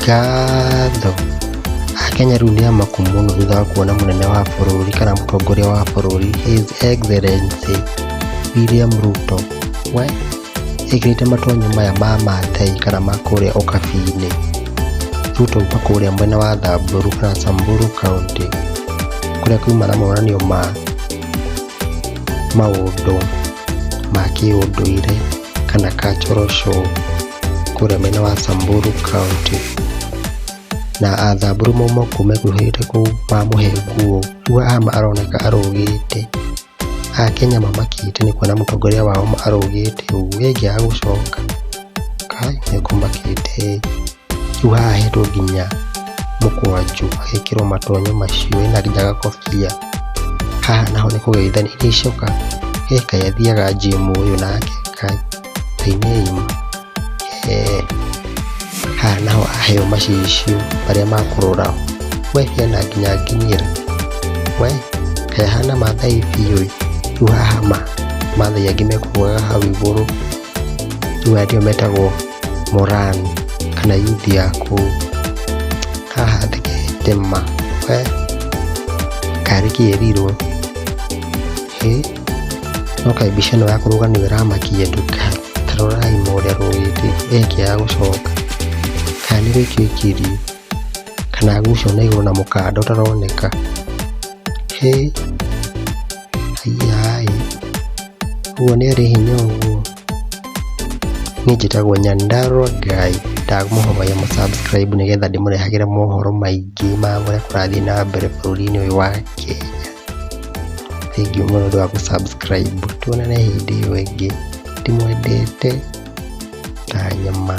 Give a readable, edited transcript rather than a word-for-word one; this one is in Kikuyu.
ngatho. Akenya rĩu nĩ amaku mũno thutha wa kuona mũnene wa bũrũri kana mũtongoria wa bũrũri His Excellency William Ruto ĩkĩrĩte matonyo maya ma Maathai kana ma kũrĩa ũkabi-inĩ. Ruto uma kũrĩa mwena wa Samburu kana Samburu County kũrĩa kuma na monanio ma maũndũ ma kĩũndũire kana cultural show kũrĩa mwena wa Samburu County, na Athamburu mauma kuo mekuhĩrĩte kũu mamũhe nguo. Rĩu haha aroneka arũgĩte, Akenya mamakĩte nĩ kuona mũtongoria wao arũgĩte ũguo ĩngĩaga gũcoka nĩkũmakĩte. Rĩu haha hetwo nginya mũkwanjũ agĩkĩrwo matonyo macio ena nginya gakobia. Haha naho nĩ kũgeithania icoka kaĩ athiaga gym ũyũ nake Tainĩima. Haha naho aheo macicio marĩa ma kũrora hena nginya nginyĩra kaĩ hana Maathai biũ. Rĩu haha Maathai angĩ mekuaga hau igũrũ, rĩu aya nĩo metagwo Moran kana youth ya kũu. Haha thikĩte ma karĩ kĩerirwo no kaĩ mbica ĩno ya kũrũga nĩyo ĩramakia andũ. Ta rorai ũrĩa arũgĩte ĩngĩaga gũcoka, kana nĩ gũikio aikirio kana agucio na igũrũ na mũkanda ũtaroneka. Ũguo nĩ arĩ hinya ũguo. Niĩ njĩtagwo Nyandarua Guy, ndamũhoya mũ subscribe nĩgetha ndĩmũrehagĩre mohoro maingĩ ma ũrĩa kũrathiĩ na mbere bũrũri-inĩ ũyũ wa Kenya. Thengiũ mũno nĩ ũndũ wa gũ subscribe. Tuonane hĩndĩ ĩyo ĩngĩ, ndĩmwendete ta nyama.